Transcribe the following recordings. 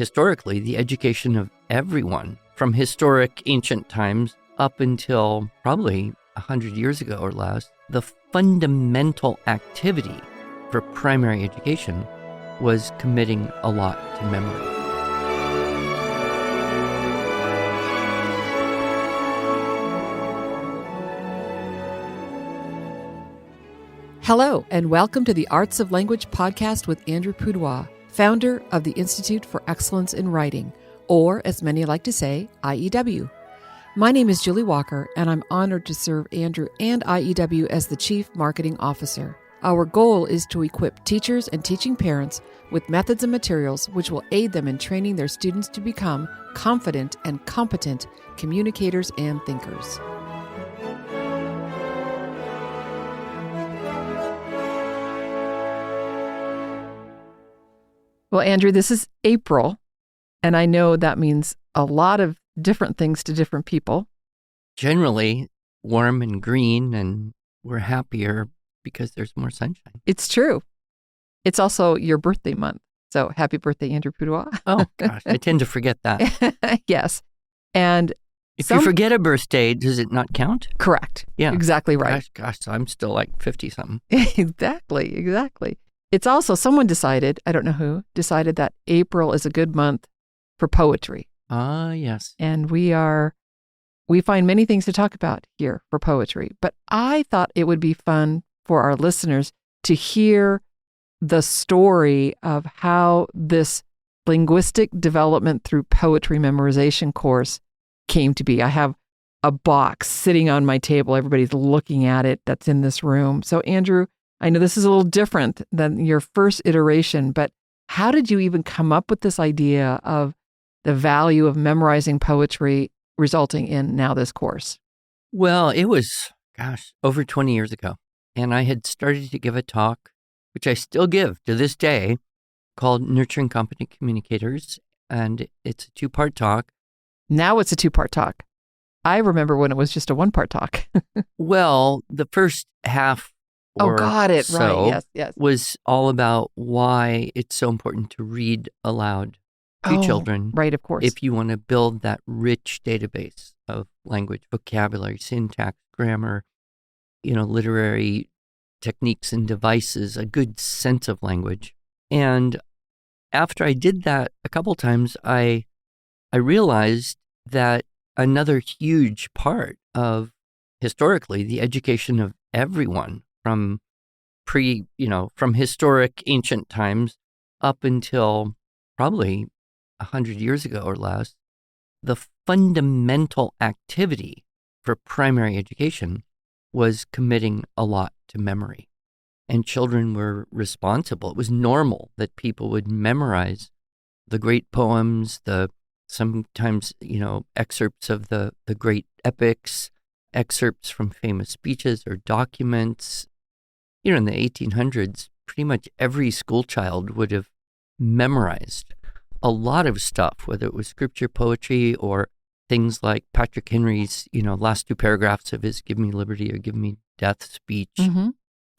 historically the education of everyone from historic ancient times up until probably 100 years ago or less. The fundamental activity for primary education was committing a lot to memory. Hello, and welcome to the Arts of Language podcast with Andrew Pudewa, founder of the Institute for Excellence in Writing, or as many like to say, IEW. My name is Julie Walker, and I'm honored to serve Andrew and IEW as the Chief Marketing Officer. Our goal is to equip teachers and teaching parents with methods and materials which will aid them in training their students to become confident and competent communicators and thinkers. Well, Andrew, this is April, and I know that means a lot of different things to different people. Generally warm and green, and we're happier because there's more sunshine. It's true. It's also your birthday month. So happy birthday, Andrew Pudewa. Oh, gosh, I tend to forget that. Yes. And if you forget a birthday, does it not count? Correct. Yeah. Exactly right. Gosh, so I'm still like 50-something. Exactly. It's also, someone decided, I don't know who, decided that April is a good month for poetry. Ah, yes. And we find many things to talk about here for poetry. But I thought it would be fun for our listeners to hear the story of how this linguistic development through poetry memorization course came to be. I have a box sitting on my table. Everybody's looking at it that's in this room. So, Andrew, I know this is a little different than your first iteration, but how did you even come up with this idea of the value of memorizing poetry resulting in now this course? Well, it was, over 20 years ago. And I had started to give a talk, which I still give to this day, called Nurturing Competent Communicators. And it's a 2-part talk. Now it's a 2-part talk. I remember when it was just a 1-part talk. Well, the first half got it. So right. Yes. was all about why it's so important to read aloud to children. Right, of course. If you want to build that rich database of language, vocabulary, syntax, grammar, literary techniques and devices, a good sense of language. And after I did that a couple times, I realized that another huge part of, historically, the education of everyone from from historic ancient times up until probably 100 years ago or less, the fundamental activity for primary education was committing a lot to memory. And children were responsible. It was normal that people would memorize the great poems, sometimes excerpts of the great epics, excerpts from famous speeches or documents. In the 1800s, pretty much every school child would have memorized a lot of stuff, whether it was scripture, poetry, or things like Patrick Henry's, last 2 paragraphs of his Give Me Liberty or Give Me Death speech. Mm-hmm.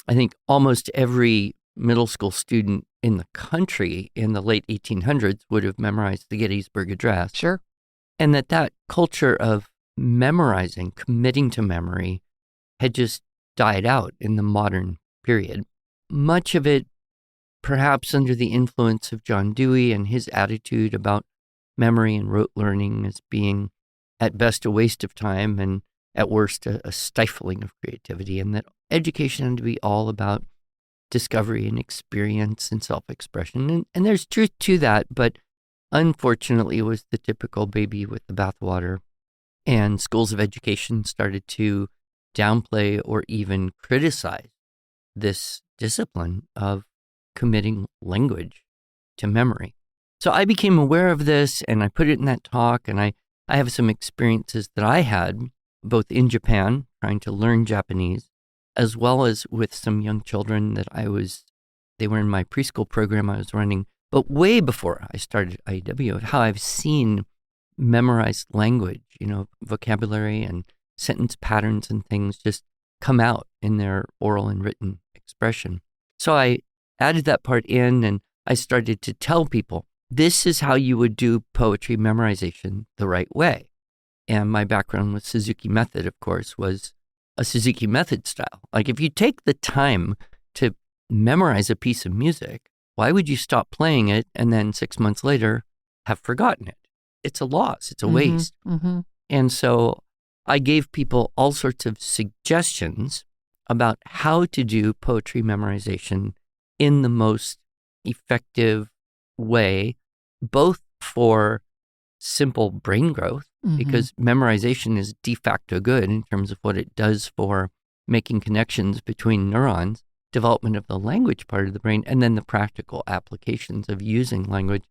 I think almost every middle school student in the country in the late 1800s would have memorized the Gettysburg Address. Sure. And that culture of memorizing, committing to memory, had just died out in the modern period. Much of it perhaps under the influence of John Dewey and his attitude about memory and rote learning as being at best a waste of time and at worst a stifling of creativity, and that education had to be all about discovery and experience and self-expression. And there's truth to that, but unfortunately it was the typical baby with the bathwater, and schools of education started to downplay or even criticize this discipline of committing language to memory. So I became aware of this, and I put it in that talk, and I have some experiences that I had both in Japan, trying to learn Japanese, as well as with some young children they were in my preschool program I was running, but way before I started IEW, of how I've seen memorized language, vocabulary and sentence patterns and things just come out in their oral and written expression. So I added that part in, and I started to tell people this is how you would do poetry memorization the right way. And my background with Suzuki Method, of course, was a Suzuki Method style. Like if you take the time to memorize a piece of music, why would you stop playing it and then 6 months later have forgotten it? It's a loss. It's a waste. And so I gave people all sorts of suggestions about how to do poetry memorization in the most effective way, both for simple brain growth, because memorization is de facto good in terms of what it does for making connections between neurons, development of the language part of the brain, and then the practical applications of using language.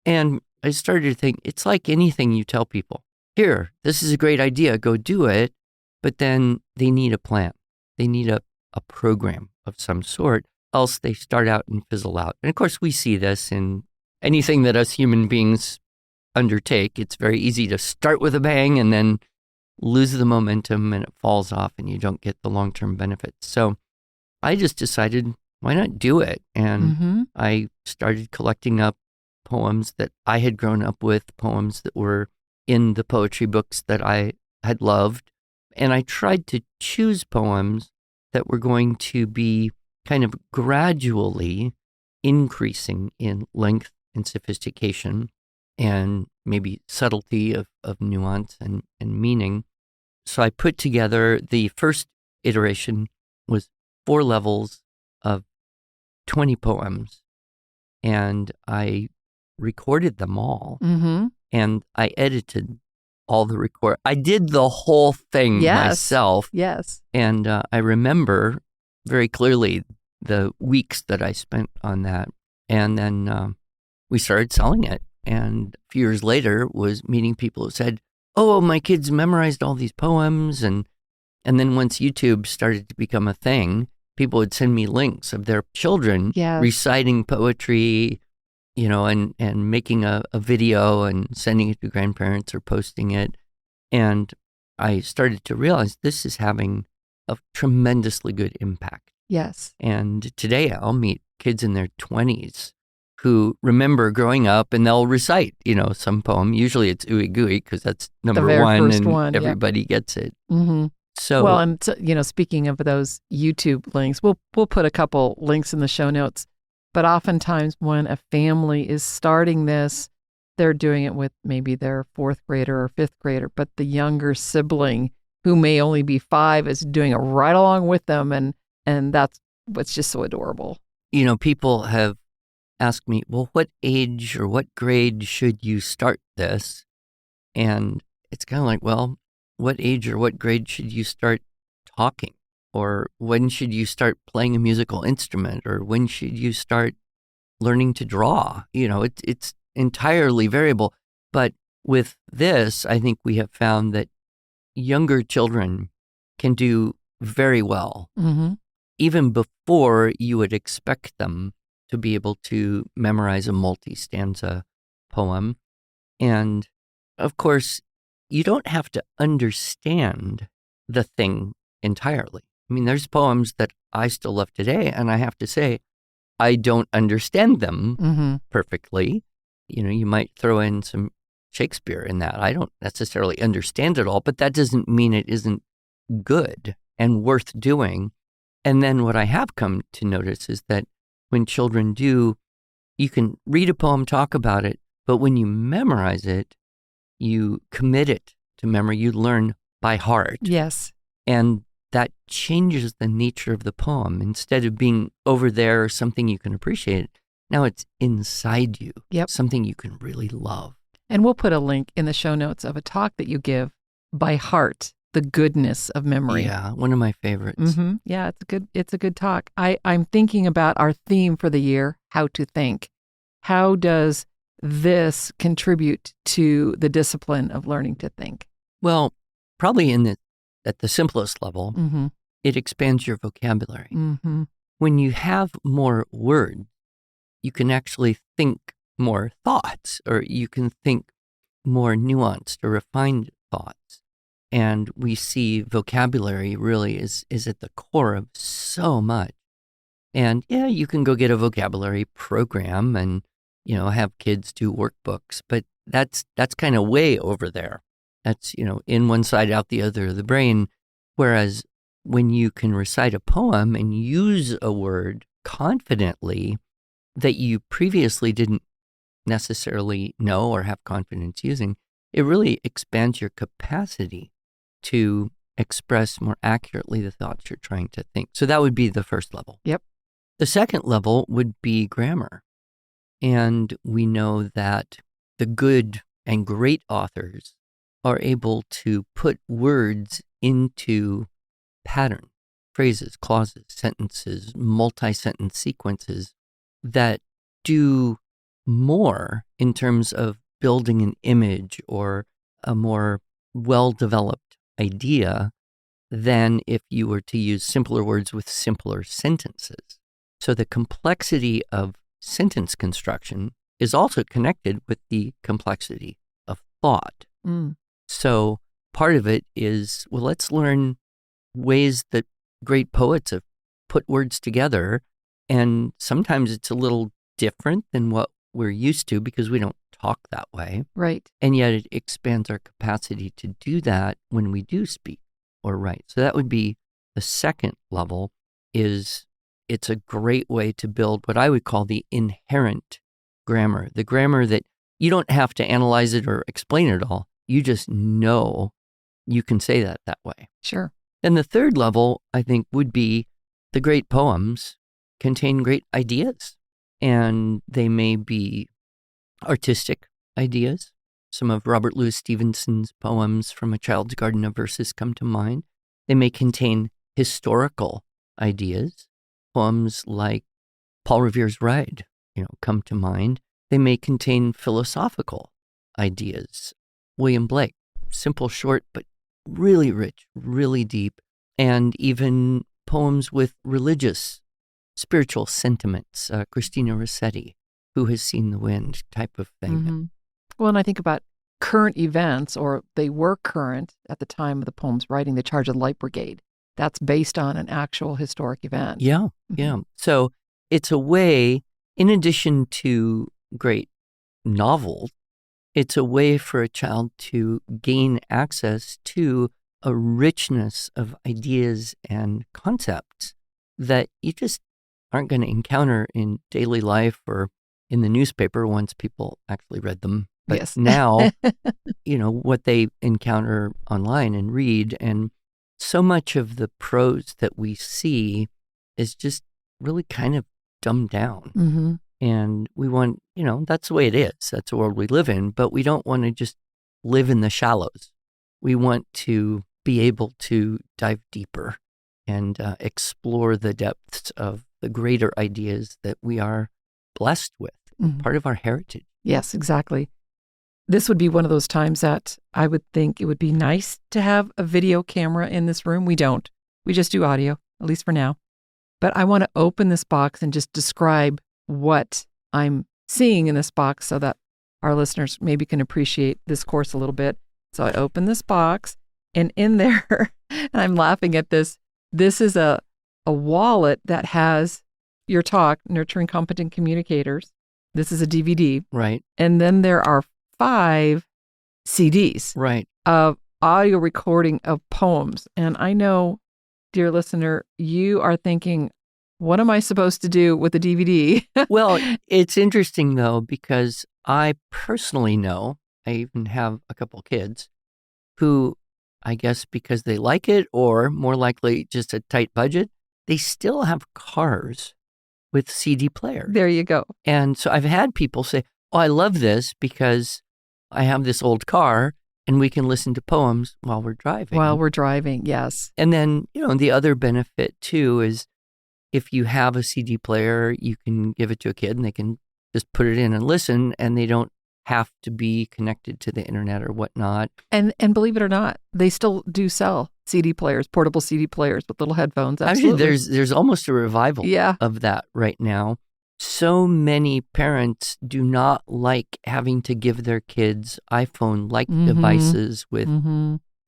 And I started to think, it's like anything you tell people. Here, this is a great idea, go do it. But then they need a plan. They need a program of some sort, else they start out and fizzle out. And of course, we see this in anything that us human beings undertake. It's very easy to start with a bang and then lose the momentum and it falls off and you don't get the long-term benefits. So I just decided, why not do it? And I started collecting up poems that I had grown up with, poems that were in the poetry books that I had loved. And I tried to choose poems that were going to be kind of gradually increasing in length and sophistication and maybe subtlety of nuance and meaning. So I put together, the first iteration was 4 levels of 20 poems, and I recorded them all, and I edited all the record. I did the whole thing myself. Yes. And I remember very clearly the weeks that I spent on that. And then we started selling it. And a few years later was meeting people who said, oh, my kids memorized all these poems. And then once YouTube started to become a thing, people would send me links of their children reciting poetry, you know, and making a video and sending it to grandparents or posting it. And I started to realize this is having a tremendously good impact. Yes. And today I'll meet kids in their 20s who remember growing up and they'll recite, you know, some poem. Usually it's Ooey Gooey because that's number one and everybody gets it. So, well, and you know, speaking of those YouTube links, we'll put a couple links in the show notes. But oftentimes when a family is starting this, they're doing it with maybe their 4th grader or 5th grader, but the younger sibling who may only be 5 is doing it right along with them. And that's what's just so adorable. You know, people have asked me, well, what age or what grade should you start this? And it's kind of like, well, what age or what grade should you start talking? Or when should you start playing a musical instrument? Or when should you start learning to draw? You know, it's entirely variable. But with this, I think we have found that younger children can do very well, even before you would expect them to be able to memorize a multi-stanza poem. And of course, you don't have to understand the thing entirely. I mean, there's poems that I still love today, and I have to say, I don't understand them perfectly. You know, you might throw in some Shakespeare in that. I don't necessarily understand it all, but that doesn't mean it isn't good and worth doing. And then what I have come to notice is that when children do, you can read a poem, talk about it, but when you memorize it, you commit it to memory. You learn by heart. Yes. And that changes the nature of the poem. Instead of being over there or something you can appreciate, now it's inside you, something you can really love. And we'll put a link in the show notes of a talk that you give, By Heart, the Goodness of Memory. Yeah, one of my favorites. Yeah, it's a good talk. I'm thinking about our theme for the year, How to Think. How does this contribute to the discipline of learning to think? Well, probably at the simplest level, it expands your vocabulary. When you have more words, you can actually think more thoughts, or you can think more nuanced or refined thoughts. And we see vocabulary really is at the core of so much. And yeah, you can go get a vocabulary program and have kids do workbooks, but that's kind of way over there. That's, in one side, out the other of the brain. Whereas when you can recite a poem and use a word confidently that you previously didn't necessarily know or have confidence using, it really expands your capacity to express more accurately the thoughts you're trying to think. So that would be the first level. Yep. The second level would be grammar. And we know that the good and great authors are able to put words into pattern, phrases, clauses, sentences, multi-sentence sequences that do more in terms of building an image or a more well-developed idea than if you were to use simpler words with simpler sentences. So the complexity of sentence construction is also connected with the complexity of thought. So part of it is, let's learn ways that great poets have put words together. And sometimes it's a little different than what we're used to because we don't talk that way. Right. And yet it expands our capacity to do that when we do speak or write. So that would be the second level. It's a great way to build what I would call the inherent grammar, the grammar that you don't have to analyze it or explain it all. You just know you can say that way. Sure. And the third level, I think, would be the great poems contain great ideas. And they may be artistic ideas. Some of Robert Louis Stevenson's poems from A Child's Garden of Verses come to mind. They may contain historical ideas. Poems like Paul Revere's Ride, come to mind. They may contain philosophical ideas. William Blake, simple, short, but really rich, really deep. And even poems with religious, spiritual sentiments. Christina Rossetti, Who Has Seen the Wind type of thing. Mm-hmm. Well, and I think about current events, or they were current at the time of the poem's writing, the Charge of the Light Brigade. That's based on an actual historic event. Yeah. So it's a way, in addition to great novels, it's a way for a child to gain access to a richness of ideas and concepts that you just aren't going to encounter in daily life or in the newspaper once people actually read them. But yes. Now, what they encounter online and read, and so much of the prose that we see is just really kind of dumbed down. Mm-hmm. And we want, that's the way it is. That's the world we live in. But we don't want to just live in the shallows. We want to be able to dive deeper and explore the depths of the greater ideas that we are blessed with, part of our heritage. Yes, exactly. This would be one of those times that I would think it would be nice to have a video camera in this room. We don't. We just do audio, at least for now. But I want to open this box and just describe what I'm seeing in this box so that our listeners maybe can appreciate this course a little bit. So I open this box, and in there, and I'm laughing at this, this is a wallet that has your talk, Nurturing Competent Communicators. This is a DVD. Right. And then there are 5 CDs of audio recording of poems. And I know, dear listener, you are thinking, what am I supposed to do with the DVD? Well, it's interesting, though, because I personally know, I even have a couple kids who, I guess because they like it, or more likely just a tight budget, they still have cars with CD players. There you go. And so I've had people say, I love this because I have this old car and we can listen to poems while we're driving. Yes. And then, the other benefit too is if you have a CD player, you can give it to a kid and they can just put it in and listen, and they don't have to be connected to the internet or whatnot. And believe it or not, they still do sell CD players, portable CD players with little headphones. Absolutely. Actually, there's almost a revival of that right now. So many parents do not like having to give their kids iPhone-like devices with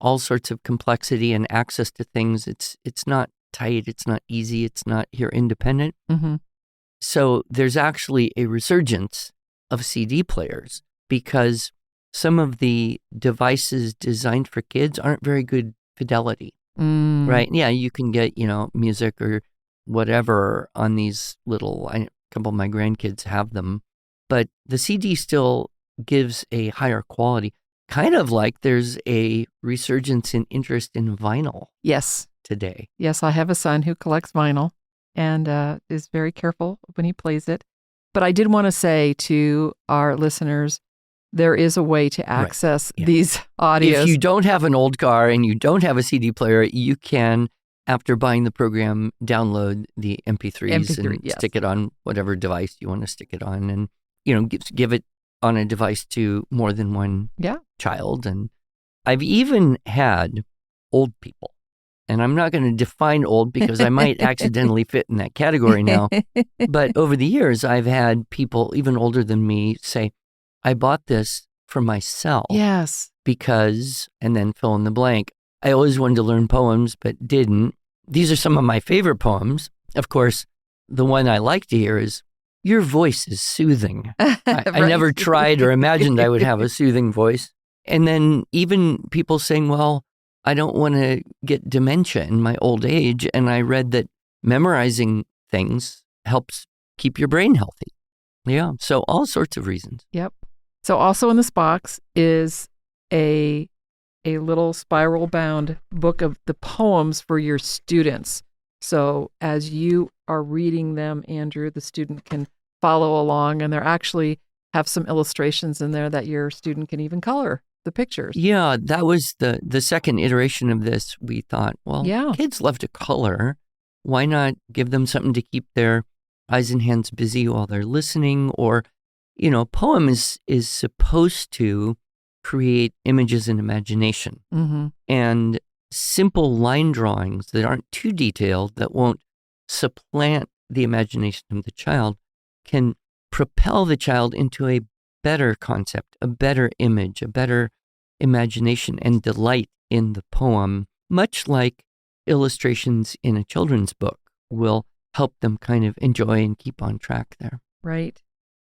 all sorts of complexity and access to things. It's not tight, it's not easy, it's not you're independent. So there's actually a resurgence of CD players because some of the devices designed for kids aren't very good fidelity, right? Yeah, you can get, music or whatever on these a couple of my grandkids have them, but the CD still gives a higher quality, kind of like there's a resurgence in interest in vinyl. Yes. Today. Yes, I have a son who collects vinyl and is very careful when he plays it. But I did want to say to our listeners, there is a way to access these audios. If you don't have an old car and you don't have a CD player, you can, after buying the program, download the MP3s and stick it on whatever device you want to stick it on, and give it on a device to more than one child. And I've even had old people. And I'm not going to define old because I might accidentally fit in that category now. But over the years, I've had people even older than me say, I bought this for myself. Yes. Because, and then fill in the blank. I always wanted to learn poems, but didn't. These are some of my favorite poems. Of course, the one I like to hear is, your voice is soothing. I never tried or imagined I would have a soothing voice. And then even people saying, well, I don't want to get dementia in my old age. And I read that memorizing things helps keep your brain healthy. Yeah. So all sorts of reasons. Yep. So also in this box is a little spiral bound book of the poems for your students. So as you are reading them, Andrew, the student can follow along, and there actually have some illustrations in there that your student can even color the pictures. Yeah, that was the second iteration of this. We thought, well, kids love to color. Why not give them something to keep their eyes and hands busy while they're listening? Or, poem is supposed to create images and imagination. Mm-hmm. And simple line drawings that aren't too detailed, that won't supplant the imagination of the child, can propel the child into a better concept, a better image, a better imagination and delight in the poem, much like illustrations in a children's book will help them kind of enjoy and keep on track there. Right.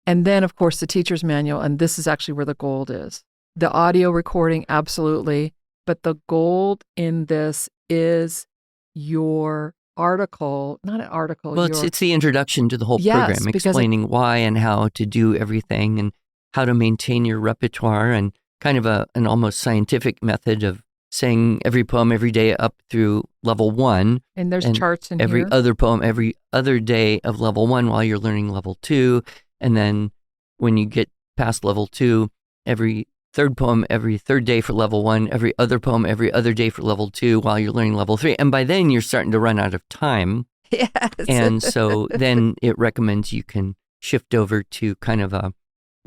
And then, of course, the teacher's manual, and this is actually where the gold is. The audio recording, absolutely, but the gold in this is your article, not an article. Well, it's the introduction to the whole program, explaining why and how to do everything and how to maintain your repertoire, and kind of an almost scientific method of saying every poem every day up through level 1. And there's charts in every here. Other poem every other day of level 1 while you're learning level 2. And then when you get past level 2, every third poem every third day for level 1, every other poem every other day for level 2 while you're learning level 3. And by then you're starting to run out of time. Yes. And so then it recommends you can shift over to kind of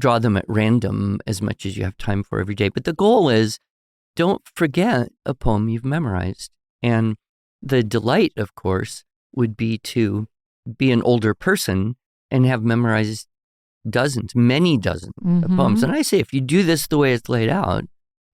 draw them at random as much as you have time for every day. But the goal is, don't forget a poem you've memorized. And the delight, of course, would be to be an older person and have memorized many dozens of poems. And I say, if you do this the way it's laid out,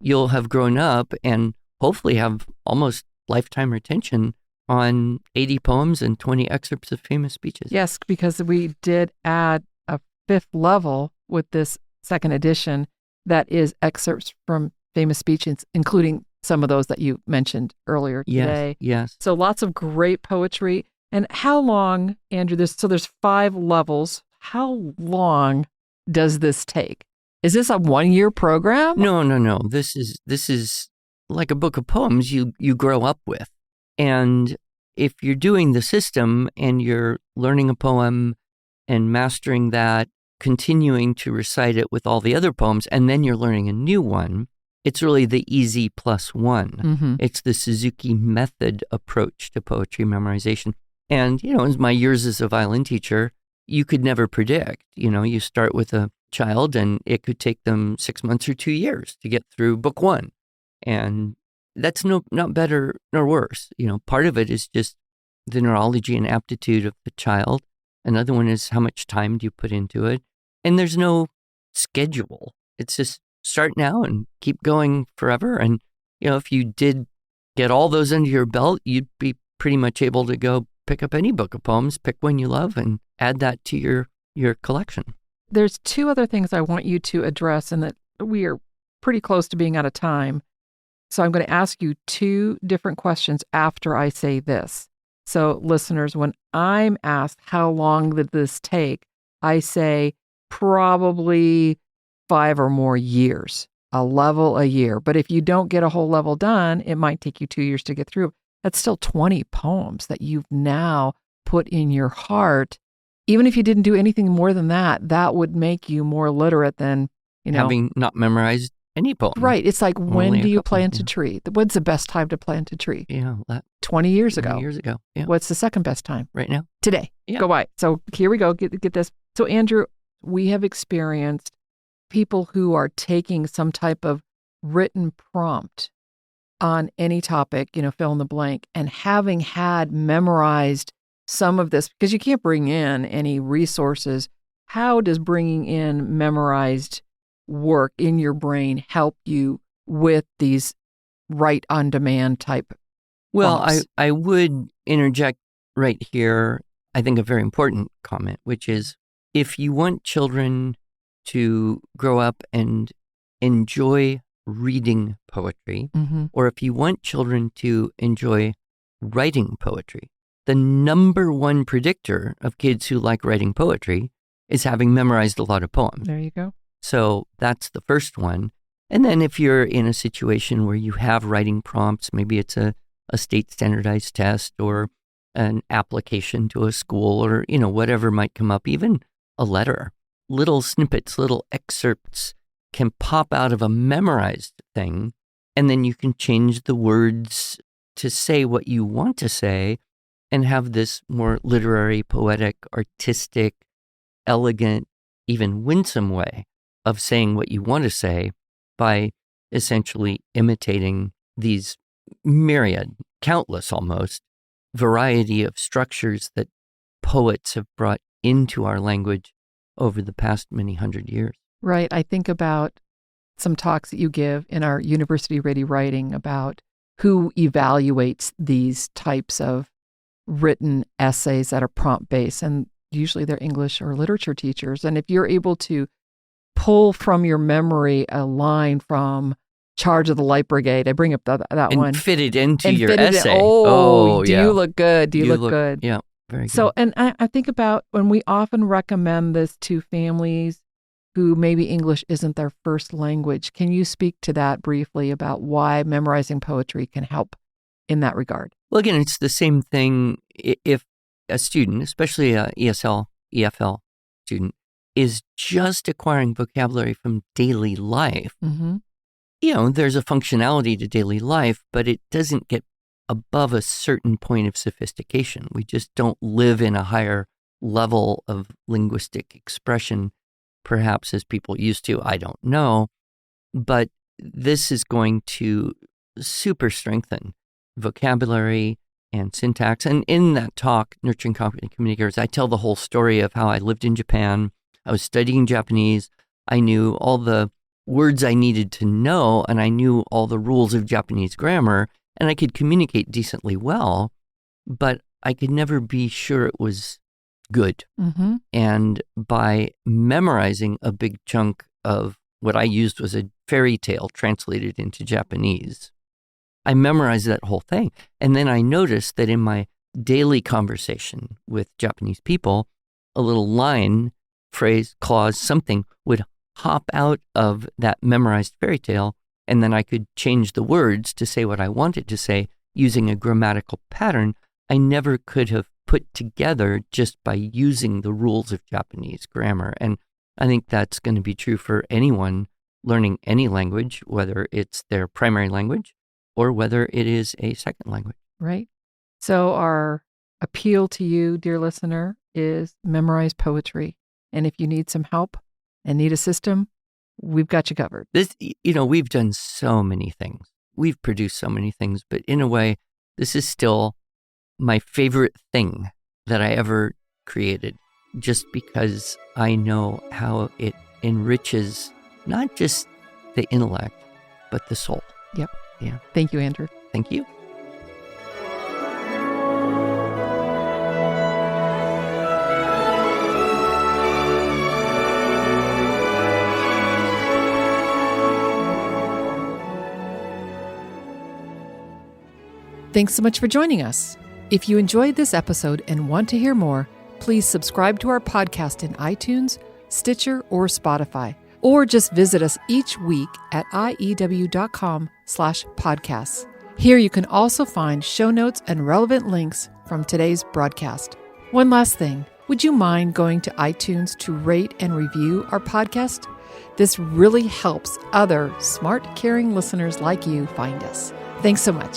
you'll have grown up and hopefully have almost lifetime retention on 80 poems and 20 excerpts of famous speeches. Yes, because we did add a 5th level with this second edition that is excerpts from famous speeches, including some of those that you mentioned earlier today. Yes. So lots of great poetry. And how long, Andrew, there's 5 levels. How long does this take? Is this a 1-year program? No. This is like a book of poems you grow up with. And if you're doing the system and you're learning a poem and mastering that, continuing to recite it with all the other poems, and then you're learning a new one, it's really the easy plus one. Mm-hmm. It's the Suzuki method approach to poetry memorization. And, in my years as a violin teacher, you could never predict. You start with a child and it could take them 6 months or 2 years to get through book 1. And that's not better nor worse. Part of it is just the neurology and aptitude of the child. Another one is how much time do you put into it? And there's no schedule. It's just start now and keep going forever. And, if you did get all those under your belt, you'd be pretty much able to go pick up any book of poems, pick one you love, and add that to your collection. there's two other things I want you to address, and that we are pretty close to being out of time. So I'm going to ask you two different questions after I say this. So listeners, when I'm asked how long did this take, I say probably 5 or more years, a level a year. But if you don't get a whole level done, it might take you 2 years to get through. That's still 20 poems that you've now put in your heart. Even if you didn't do anything more than that, that would make you more literate than, having not memorized any poem. Right. It's like, when Only do a you couple, plant a tree? When's the best time to plant a tree? 20 years ago. 20 years ago. Yeah. What's the second best time? Right now. Today. Yeah. Go by. So here we go. Get this. So Andrew, we have experienced people who are taking some type of written prompt on any topic, fill in the blank, and having had memorized some of this, because you can't bring in any resources. How does bringing in memorized work in your brain help you with these write-on-demand type Well, prompts? I would interject right here, I think, a very important comment, which is, if you want children to grow up and enjoy reading poetry, or if you want children to enjoy writing poetry, the number one predictor of kids who like writing poetry is having memorized a lot of poems. There you go. So that's the first one. And then if you're in a situation where you have writing prompts, maybe it's a state standardized test or an application to a school, or, whatever might come up, even a letter, little snippets, little excerpts can pop out of a memorized thing. And then you can change the words to say what you want to say and have this more literary, poetic, artistic, elegant, even winsome way of saying what you want to say by essentially imitating these myriad, countless almost, variety of structures that poets have brought into our language over the past many hundred years. Right. I think about some talks that you give in our University Ready Writing about who evaluates these types of written essays that are prompt-based, and usually they're English or literature teachers. And if you're able to pull from your memory a line from Charge of the Light Brigade, I bring up that and one. Fit it into and your fit it in. essay. Do yeah. you look good? Do you look good? Yeah, very good. So, and I think about when we often recommend this to families who maybe English isn't their first language. Can you speak to that briefly about why memorizing poetry can help in that regard? Well, again, it's the same thing if a student, especially a ESL, EFL student, is just acquiring vocabulary from daily life. There's a functionality to daily life, but it doesn't get above a certain point of sophistication. We just don't live in a higher level of linguistic expression, perhaps as people used to. I don't know. But this is going to super strengthen vocabulary and syntax. And in that talk, Nurturing Competent Communicators, I tell the whole story of how I lived in Japan. I was studying Japanese. I knew all the words I needed to know, and I knew all the rules of Japanese grammar, and I could communicate decently well, but I could never be sure it was good. And by memorizing a big chunk of what I used was a fairy tale translated into Japanese, I memorized that whole thing. And then I noticed that in my daily conversation with Japanese people, a little line, phrase, clause, something would hop out of that memorized fairy tale, and then I could change the words to say what I wanted to say using a grammatical pattern I never could have put together just by using the rules of Japanese grammar. And I think that's going to be true for anyone learning any language, whether it's their primary language or whether it is a second language. Right. So our appeal to you, dear listener, is memorize poetry. And if you need some help and need a system, we've got you covered. We've done so many things. We've produced so many things, but in a way, this is still my favorite thing that I ever created, just because I know how it enriches not just the intellect, but the soul. Yep. Yeah. Thank you, Andrew. Thank you. Thanks so much for joining us. If you enjoyed this episode and want to hear more, please subscribe to our podcast in iTunes, Stitcher, or Spotify, or just visit us each week at iew.com/podcasts. Here you can also find show notes and relevant links from today's broadcast. One last thing, would you mind going to iTunes to rate and review our podcast? This really helps other smart, caring listeners like you find us. Thanks so much.